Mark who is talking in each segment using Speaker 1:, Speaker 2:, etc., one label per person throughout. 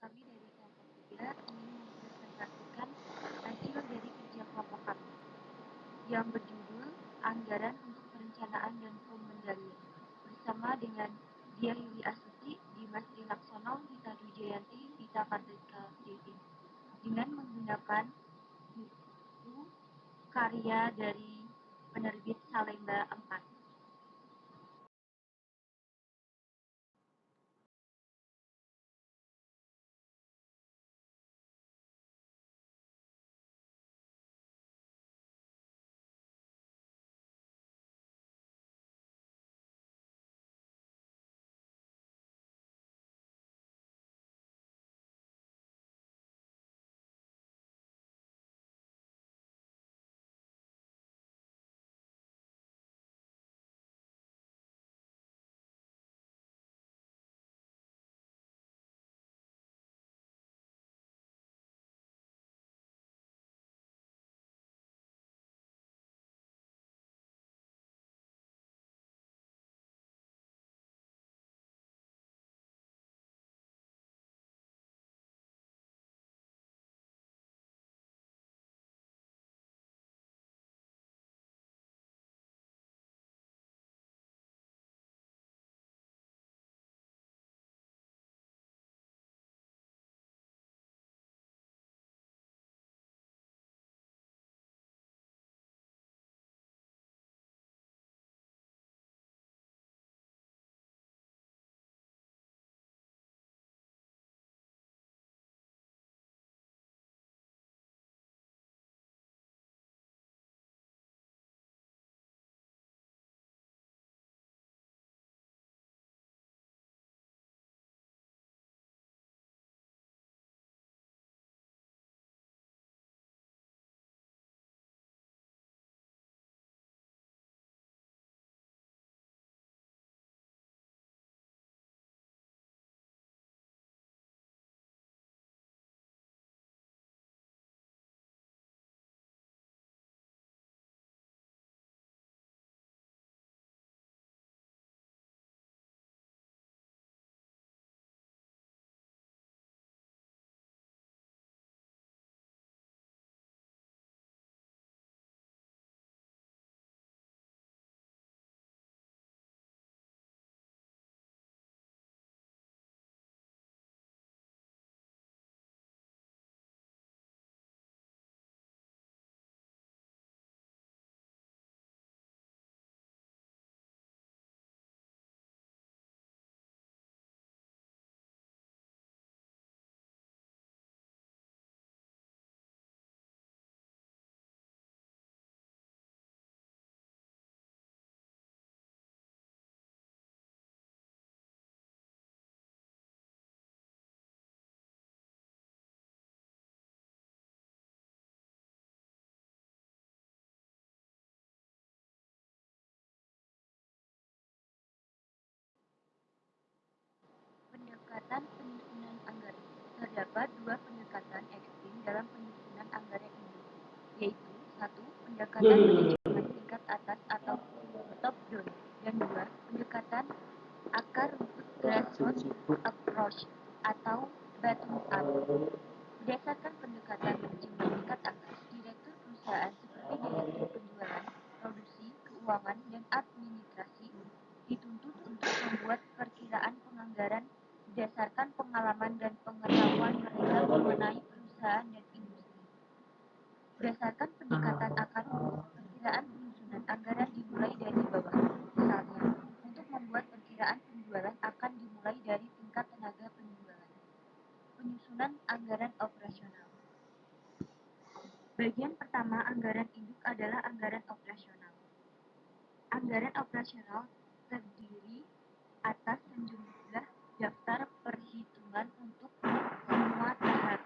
Speaker 1: Kami dari kelompok 3 ingin mempresentasikan hasil dari kerja kelompok kami yang berjudul Anggaran untuk Perencanaan dan Pengendalian bersama dengan Dia Yuli Astuti, Dimas Trilaksono, Rita Dujayanti, Rita Kartika Devi dengan menggunakan buku karya dari penerbit Salemba 4. Pendekatan penyusunan anggaran. Terdapat dua pendekatan ekstrim dalam penyusunan anggaran ini, yaitu satu, pendekatan manajemen tingkat atas atau top down, dan dua, pendekatan akar rumput grassroots approach atau bottom up. Berdasarkan pendekatan manajemen tingkat atas, direktur perusahaan seperti direktur penjualan, produksi, keuangan, dan administrasi dituntut untuk membuat perkiraan penganggaran berdasarkan pengalaman dan pengetahuan mereka mengenai perusahaan dan industri. Berdasarkan pendekatan akar rumput, perkiraan penyusunan anggaran dimulai dari bawah. Misalnya, untuk membuat perkiraan penjualan akan dimulai dari tingkat tenaga penjualan. Penyusunan anggaran operasional. Bagian pertama anggaran induk adalah anggaran operasional. Anggaran operasional terdiri atas sejumlah daftar perhitungan untuk semua tahap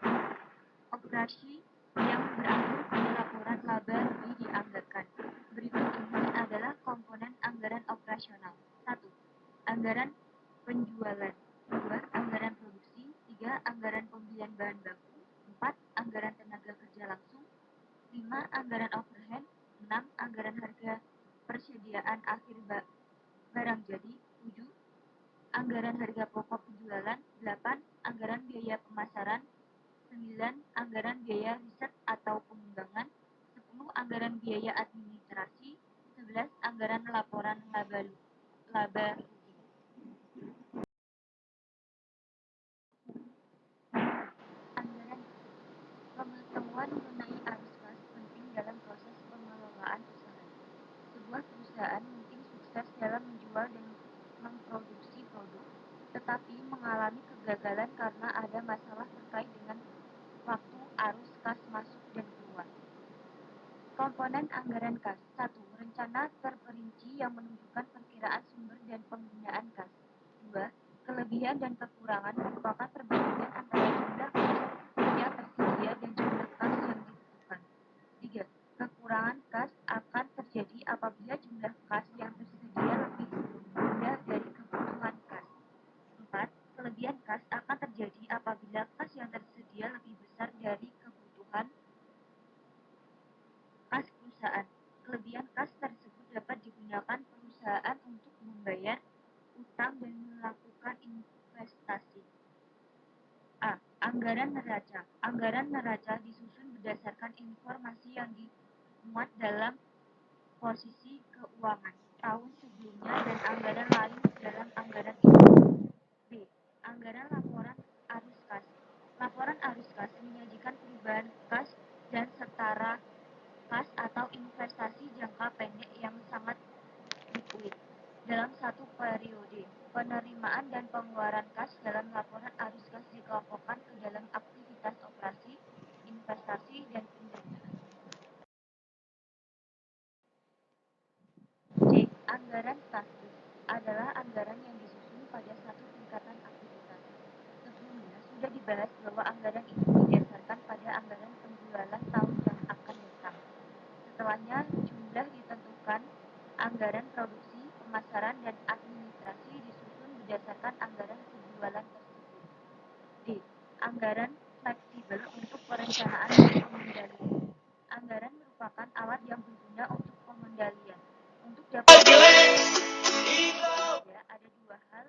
Speaker 1: operasi yang berakhir pada laporan laba rugi dianggarkan. Berikut ini adalah komponen anggaran operasional. 1. Anggaran penjualan. 2. Anggaran produksi. 3. Anggaran pembelian bahan baku. 4. Anggaran tenaga kerja langsung. 5. Anggaran overhead. 6. Anggaran harga persediaan akhir barang jadi. 7. Anggaran harga pokok penjualan. 8. Anggaran biaya pemasaran. 9. Anggaran biaya riset atau pengembangan. 10. Anggaran biaya administrasi. 11. Anggaran laporan laba rugi. Anggaran. Pengetahuan mengenai arus kas penting dalam proses pengelolaan usaha. Sebuah perusahaan mungkin sukses dalam menjual dan memproduksi produk, tetapi mengalami kegagalan karena ada masalah terkait dengan waktu arus kas masuk dan keluar. Komponen anggaran kas. 1. Rencana terperinci yang menunjukkan perkiraan sumber dan penggunaan kas. 2. Kelebihan dan kekurangan merupakan perbandingan antara jumlah kas yang tersedia dan jumlah kas yang dibutuhkan. 3. Kekurangan kas akan terjadi apabila jumlah kas yang tersedia lebih rendah dari kebutuhan kas. 4. Kelebihan kas akan terjadi apabila kas yang tersedia lebih besar dari kebutuhan kas perusahaan. Kelebihan kas tersebut dapat digunakan perusahaan untuk membayar utang dan melakukan investasi. A. Anggaran neraca. Anggaran neraca disusun berdasarkan informasi yang dimuat dalam posisi keuangan tahun sebelumnya dan anggaran lain dalam anggaran itu. B. Anggaran laporan arus kas. Laporan arus kas menyajikan perubahan kas dan setara kas atau investasi jangka pendek yang sangat likuid dalam satu periode. Penerimaan dan pengeluaran kas dalam laporan arus kas dikelompokkan ke dalam aktivitas operasi, investasi, dan pendanaan. C. Anggaran statis adalah anggaran yang disusun pada satu tingkatan aktivitas. Sebelumnya sudah dibahas bahwa anggaran itu didasarkan pada anggaran penjualan tahun yang akan datang. Setelahnya jumlah ditentukan. Anggaran produksi, pemasaran, dan administrasi disusun berdasarkan anggaran penjualan tersebut. D. Anggaran fleksibel untuk perencanaan dan pengendalian. Anggaran merupakan alat yang berguna untuk pengendalian. Untuk dapat ada dua hal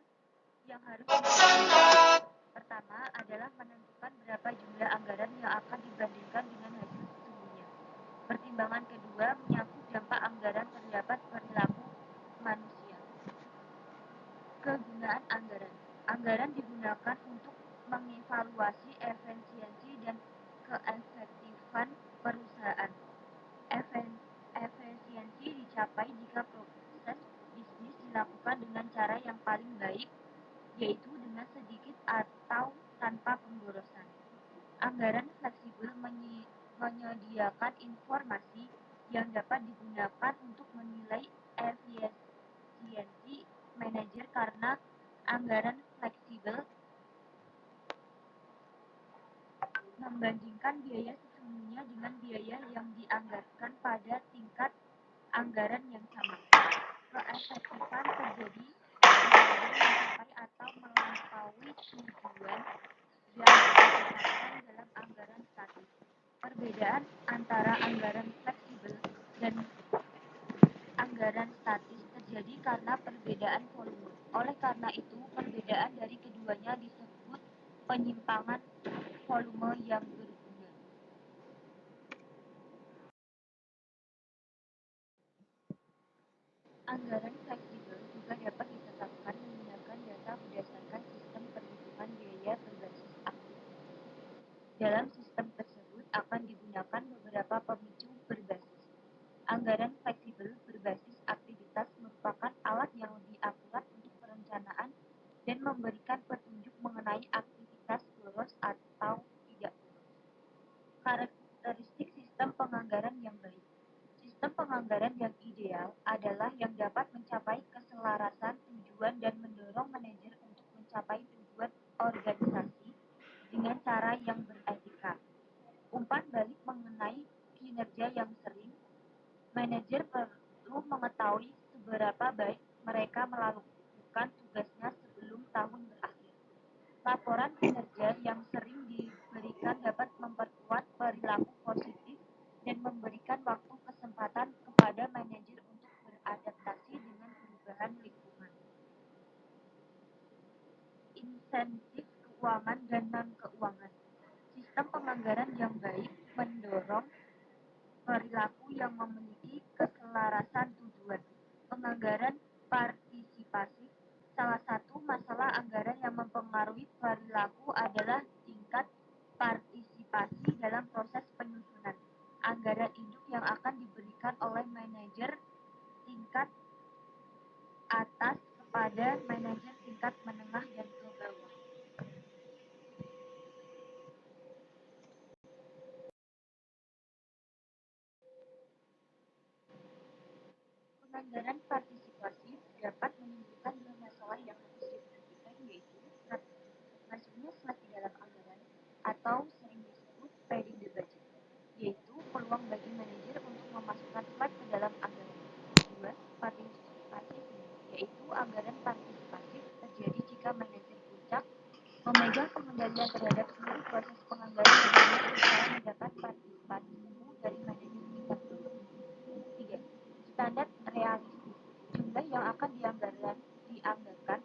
Speaker 1: yang harus diperhatikan. Pertama adalah menentukan berapa jumlah anggaran yang akan dibandingkan dengan hasil sesungguhnya. Pertimbangan kedua menyangkut dampak anggaran terhadap perilaku manusia. Kegunaan anggaran. Anggaran digunakan untuk mengevaluasi efisiensi dan keefektifan perusahaan. Efisiensi dicapai jika proses bisnis dilakukan dengan cara yang paling baik, yaitu dengan sedikit atau tanpa pemborosan. Anggaran fleksibel menyediakan informasi yang dapat digunakan untuk menilai efisiensi manajer karena anggaran fleksibel membandingkan biaya sesungguhnya dengan biaya yang dianggarkan pada tingkat anggaran yang sama. Keefektifan terjadi apabila mencapai atau melampaui tujuan yang ditetapkan dalam anggaran statis. Perbedaan antara anggaran fleksibel dan anggaran statis terjadi karena perbedaan volume. Oleh karena itu, perbedaan dari keduanya disebut penyimpangan volume yang berguna. Anggaran fleksibel juga dapat ditetapkan menggunakan data berdasarkan sistem perhitungan biaya berbasis aktivitas. Dalam sistem tersebut akan digunakan beberapa pemicu berbasis. Anggaran fleksibel berbasis aktivitas merupakan alat yang lebih akurat untuk perencanaan dan memberikan petunjuk mengenai aktivitas boros atau tidak boros. Karakteristik sistem penganggaran yang baik. Sistem penganggaran yang ideal adalah yang dapat mencapai keselarasan tujuan dan mendorong manajer untuk mencapai tujuan organisasi dengan cara yang beretika. Umpan balik mengenai kinerja yang sering, manajer perlu mengetahui seberapa baik mereka melakukan tugasnya sebelum tahun berakhir. Laporan kinerja yang sering diberikan dapat memperkuat perilaku positif dan memberikan waktu kesempatan kepada manajer untuk beradaptasi dengan perubahan lingkungan. keuangan dan non-keuangan. Sistem penganggaran yang baik mendorong perilaku yang memiliki keselarasan tujuan. Penganggaran partisipasi. Salah satu masalah anggaran yang mempengaruhi perilaku adalah tingkat partisipasi dalam proses penyusunan anggaran induk yang akan diberikan oleh manajer tingkat atas kepada manajer tingkat menengah dan ke bawah. Penganggaran partisipasi dapat menimbulkan dua masalah yang harus diperhatikan, yaitu masuknya slide di dalam anggaran atau sering disebut padding the budget, yaitu peluang bagi manajer untuk memasukkan slide ke dalam anggaran. Dua, partisipasi sendiri, yaitu anggaran partisipasi terjadi jika manajer puncak memegang pengendalian terhadap seluruh proses penganggaran dan hanya berusaha mendapat partisipasi semu dari manajer tingkat bawah. 3. Standar realistis. Jumlah yang akan dianggarkan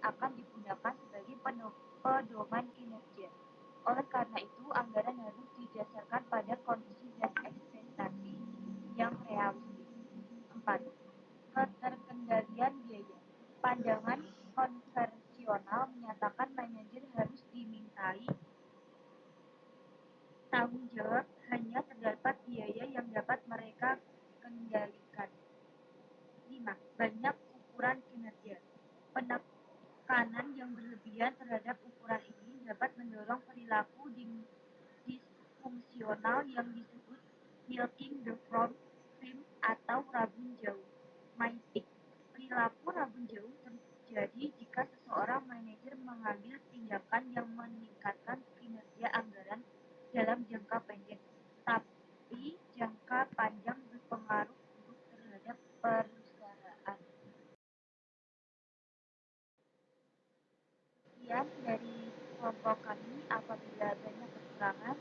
Speaker 1: akan digunakan sebagai pedoman kinerja. Oleh karena itu, anggaran harus didasarkan pada kondisi dan ekspektasi yang realistis. 4. Keterkendalian biaya. Pandangan konvensional menyatakan manajer harus dimintai tanggung jawab hanya terdapat biaya yang dapat mereka kendalikan. 5. Banyak ukuran kinerja. Penekanan yang berlebihan terhadap ukuran ini dapat mendorong perilaku disfungsional yang disebut milking the frog cream atau rabun jauh. Mythic. Perilaku rabun jauh terjadi jika seseorang manajer mengambil tindakan yang meningkatkan kinerja anggaran dalam jangka pendek, tapi jangka panjang berpengaruh buruk terhadap perusahaan. Sekian dari kelompok kami. Apabila banyak kekurangan,